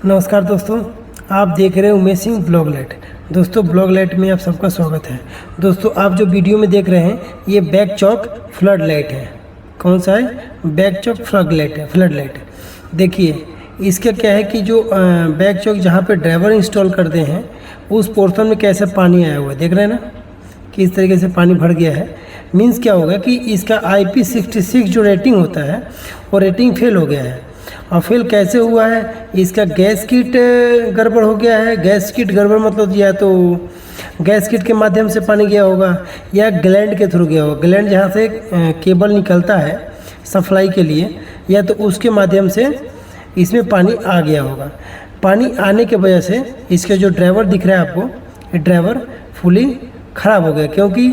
नमस्कार दोस्तों, आप देख रहे हैं उमेश सिंह ब्लॉग लाइट। दोस्तों ब्लॉग लाइट में आप सबका स्वागत है। दोस्तों आप जो वीडियो में देख रहे हैं ये बैक चौक फ्लड लाइट है। कौन सा है? बैक चौक फ्लड लाइट है। फ्लड लाइट देखिए, इसका क्या है कि जो बैक चौक जहाँ पे ड्राइवर इंस्टॉल करते हैं उस पोर्शन में कैसे पानी आया हुआ है, देख रहे हैं ना किस तरीके से पानी भर गया है। मीन्स क्या होगा कि इसका IP66 जो रेटिंग होता है वो रेटिंग फेल हो गया है। और फेल कैसे हुआ है? इसका गैस किट गड़बड़ हो गया है। गैस किट गड़बड़ मतलब या तो गैस किट के माध्यम से पानी गया होगा या ग्लैंड के थ्रू गया होगा। ग्लैंड जहाँ से केबल निकलता है सप्लाई के लिए, या तो उसके माध्यम से इसमें पानी आ गया होगा। पानी आने के वजह से इसका जो ड्राइवर दिख रहा है आपको, ये ड्राइवर फुली ख़राब हो गया। क्योंकि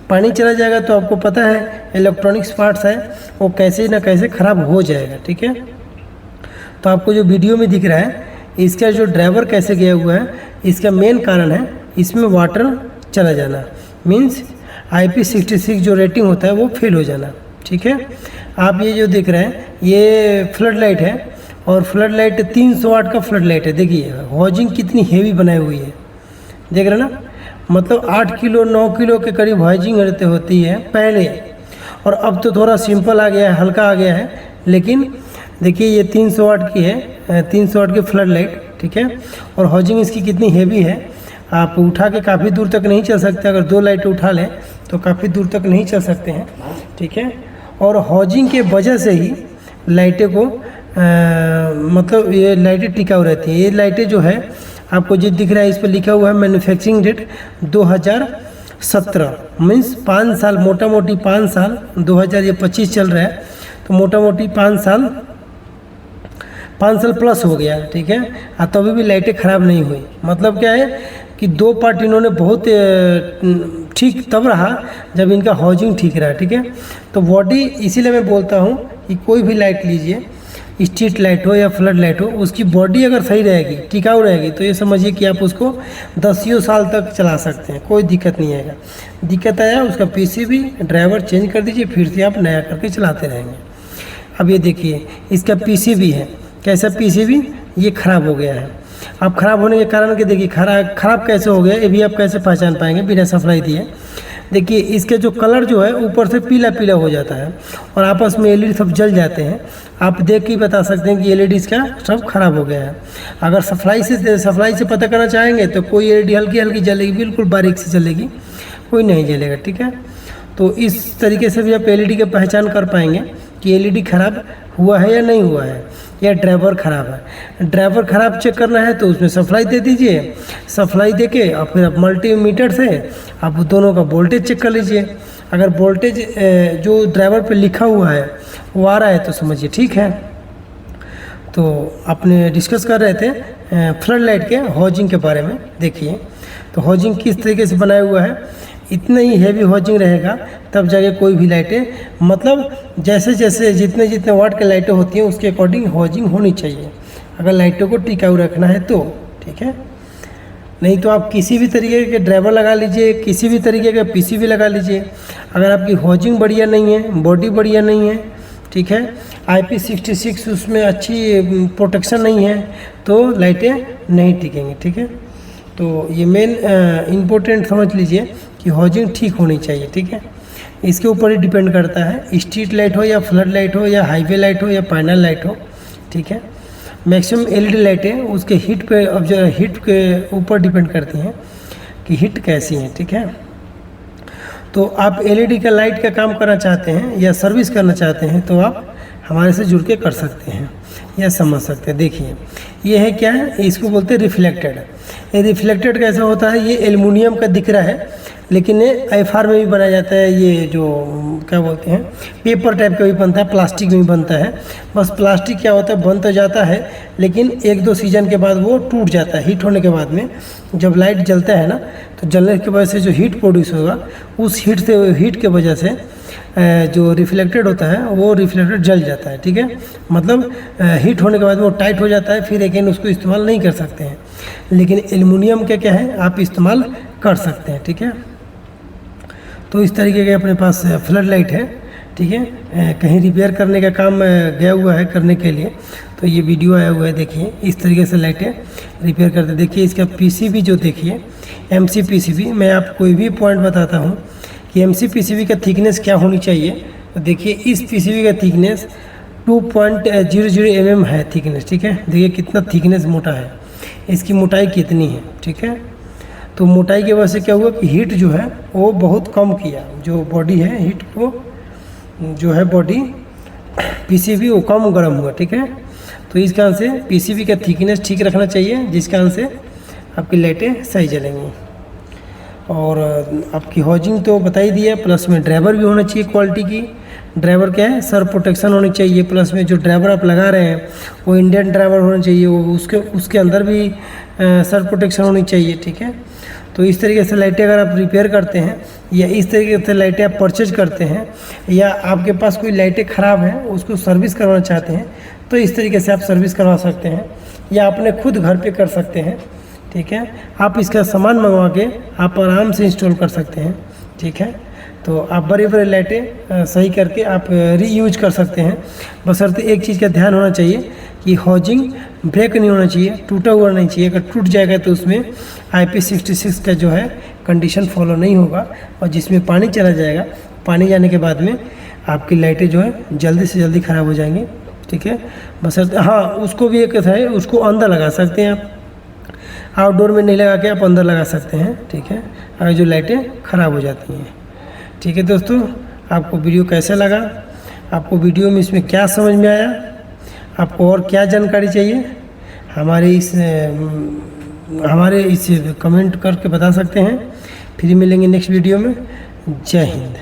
पानी चला जाएगा तो आपको पता है इलेक्ट्रॉनिक्स पार्ट्स है वो कैसे ना कैसे ख़राब हो जाएगा। ठीक है, तो आपको जो वीडियो में दिख रहा है इसका जो ड्राइवर कैसे गया हुआ है, इसका मेन कारण है इसमें वाटर चला जाना। मीन्स IP66 जो रेटिंग होता है वो फेल हो जाना। ठीक है, आप ये जो देख रहे हैं ये फ्लड लाइट है और फ्लड लाइट 300 वाट का फ्लड लाइट है। देखिए हॉजिंग कितनी हेवी बनाई हुई है, देख रहे हैं ना। मतलब 8 किलो 9 किलो के करीब हॉजिंग रहते होती है पहले, और अब तो थोड़ा सिंपल आ गया है, हल्का आ गया है। लेकिन देखिए ये 300 वाट की है, 300 वाट की फ्लड लाइट। ठीक है, और हॉजिंग इसकी कितनी हेवी है, आप उठा के काफ़ी दूर तक नहीं चल सकते। अगर 2 लाइट उठा लें तो काफ़ी दूर तक नहीं चल सकते हैं। ठीक है, और हॉजिंग के वजह से ही लाइटें को मतलब ये लाइटें टिकाऊ रहती हैं। ये लाइटें जो है आपको जो दिख रहा है इस पर लिखा हुआ है मैन्युफैक्चरिंग डेट 2017, मीन्स 5 साल, मोटा मोटी 5 साल। 2025 चल रहा है तो मोटा मोटी 5 साल प्लस हो गया। ठीक है, तो अभी भी लाइटें ख़राब नहीं हुई। मतलब क्या है कि 2 पार्ट इन्होंने बहुत ठीक तब रहा जब इनका हॉजिंग ठीक रहा। ठीक है, तो बॉडी इसीलिए मैं बोलता हूँ कि कोई भी लाइट लीजिए, स्ट्रीट लाइट हो या फ्लड लाइट हो, उसकी बॉडी अगर सही रहेगी, टिकाऊ रहेगी, तो ये समझिए कि आप उसको 10 साल तक चला सकते हैं, कोई दिक्कत नहीं आएगा। दिक्कत आया उसका PCB ड्राइवर चेंज कर दीजिए, फिर से आप नया करके चलाते रहेंगे। अब ये देखिए इसका PCB है, कैसा PCB ये ख़राब हो गया है। अब ख़राब होने के कारण के देखिए ख़राब कैसे हो गया, ये भी आप कैसे पहचान पाएंगे बिना सप्लाई दिए। देखिए इसके जो कलर जो है ऊपर से पीला पीला हो जाता है और आपस में LED सब जल जाते हैं। आप देख के बता सकते हैं कि LED इसका सब ख़राब हो गया है। अगर सप्लाई से पता करना चाहेंगे तो कोई LED हल्की हल्की जलेगी, बिल्कुल बारीक से जलेगी, कोई नहीं जलेगा। ठीक है, तो इस तरीके से भी आप LED की पहचान कर पाएंगे कि LED ख़राब हुआ है या नहीं हुआ है, या ड्राइवर ख़राब है। ड्राइवर ख़राब चेक करना है तो उसमें सप्लाई दे दीजिए। सप्लाई देके और फिर आप मल्टीमीटर से आप दोनों का वोल्टेज चेक कर लीजिए। अगर वोल्टेज जो ड्राइवर पे लिखा हुआ है वो आ रहा है तो समझिए ठीक है। तो अपने डिस्कस कर रहे थे फ्लड लाइट के हॉजिंग के बारे में। देखिए तो हॉजिंग किस तरीके से बनाया हुआ है, इतना ही हेवी हॉजिंग रहेगा तब जाके कोई भी लाइटें, मतलब जैसे जैसे जितने वाट की लाइटें होती हैं उसके अकॉर्डिंग हॉजिंग होनी चाहिए अगर लाइटों को टिकाऊ रखना है तो। ठीक है, नहीं तो आप किसी भी तरीके के ड्राइवर लगा लीजिए, किसी भी तरीके का PCB लगा लीजिए, अगर आपकी हॉजिंग बढ़िया नहीं है, बॉडी बढ़िया नहीं है, ठीक है, IP66 उसमें अच्छी प्रोटेक्शन नहीं है तो लाइटें नहीं टिकेंगी। ठीक है, तो ये मेन इम्पोर्टेंट समझ लीजिए कि हॉजिंग ठीक होनी चाहिए। ठीक है, इसके ऊपर ही डिपेंड करता है, स्ट्रीट लाइट हो या फ्लड लाइट हो या हाईवे लाइट हो या पैनल लाइट हो। ठीक है, मैक्सिमम LED लाइटें उसके हीट पे, अब जो हीट के ऊपर डिपेंड करती हैं कि हीट कैसी है। ठीक है, तो आप LED का लाइट का काम करना चाहते हैं या सर्विस करना चाहते हैं तो आप हमारे से जुड़ के कर सकते हैं या समझ सकते हैं। देखिए ये है क्या है, इसको बोलते हैं रिफ्लेक्टेड। ये रिफ्लेक्टेड कैसा होता है, ये एल्युमिनियम का दिख रहा है लेकिन ये IFR में भी बनाया जाता है। ये जो क्या बोलते हैं पेपर टाइप का भी बनता है, प्लास्टिक में भी बनता है। बस प्लास्टिक क्या होता है, बन तो जाता है लेकिन 1-2 सीजन के बाद वो टूट जाता है। हीट होने के बाद में जब लाइट जलता है ना, तो जलने की वजह से जो हीट प्रोड्यूस होगा उस हीट के वजह से जो रिफ्लेक्टेड होता है वो रिफ्लेक्टेड जल जाता है। ठीक है, मतलब हीट होने के बाद वो टाइट हो जाता है, फिर अगेन उसको इस्तेमाल नहीं कर सकते हैं। लेकिन एल्युमिनियम का क्या है, आप इस्तेमाल कर सकते हैं। ठीक है, तो इस तरीके के अपने पास फ्लड लाइट है ठीक है, कहीं रिपेयर करने का काम गया हुआ है करने के लिए, तो ये वीडियो आया हुआ है। देखिए इस तरीके से लाइटें रिपेयर करते। देखिए इसका पीसीबी जो देखिए एमसी पीसीबी, मैं आपको कोई भी पॉइंट बताता हूँ कि एमसी पीसीबी का थिकनेस क्या होनी चाहिए। तो देखिए इस पीसीबी का थिकनेस 2.00 mm है थिकनेस, ठीक है। देखिए कितना थिकनेस मोटा है, इसकी मोटाई कितनी है, ठीक है। तो मोटाई की वजह से क्या हुआ कि हीट जो है वो बहुत कम किया, जो बॉडी है हीट को जो है बॉडी पीसीबी वो कम गर्म हुआ, ठीक है। तो इस कारण से पीसीबी का थिकनेस ठीक रखना चाहिए, जिस कारण से आपकी लाइटें सही जलेंगी। और आपकी हाउजिंग तो बता ही दिया, प्लस में ड्राइवर भी होना चाहिए क्वालिटी की। ड्राइवर क्या है, सर प्रोटेक्शन होनी चाहिए, प्लस में जो ड्राइवर आप लगा रहे हैं वो इंडियन ड्राइवर होना चाहिए, वो उसके अंदर भी सर प्रोटेक्शन होनी चाहिए, ठीक है। तो इस तरीके से लाइटें अगर आप रिपेयर करते हैं या इस तरीके से लाइटें आप परचेज करते हैं, या आपके पास कोई लाइटें ख़राब हैं उसको सर्विस करवाना चाहते हैं, तो इस तरीके से आप सर्विस करवा सकते हैं, या अपने खुद घर पे कर सकते हैं, ठीक है। आप इसका सामान मंगवा के आप आराम से इंस्टॉल कर सकते हैं, ठीक है। तो आप बड़े बड़े लाइटें सही करके आप रीयूज कर सकते हैं। बशर्ते एक चीज़ का ध्यान होना चाहिए कि हाउजिंग ब्रेक नहीं होना चाहिए, टूटा हुआ नहीं चाहिए। अगर टूट जाएगा तो उसमें IP66 का जो है कंडीशन फॉलो नहीं होगा, और जिसमें पानी चला जाएगा, पानी जाने के बाद में आपकी लाइटें जो है जल्दी से जल्दी ख़राब हो जाएंगी, ठीक है। बशर्ते हाँ, उसको भी एक है, उसको अंदर लगा सकते हैं आप, आउटडोर में नहीं लगा के आप अंदर लगा सकते हैं, ठीक है, अगर जो लाइटें ख़राब हो जाती हैं, ठीक है। दोस्तों आपको वीडियो कैसा लगा, आपको वीडियो में इसमें क्या समझ में आया, आपको और क्या जानकारी चाहिए, हमारे इस कमेंट करके बता सकते हैं। फिर मिलेंगे नेक्स्ट वीडियो में। जय हिंद।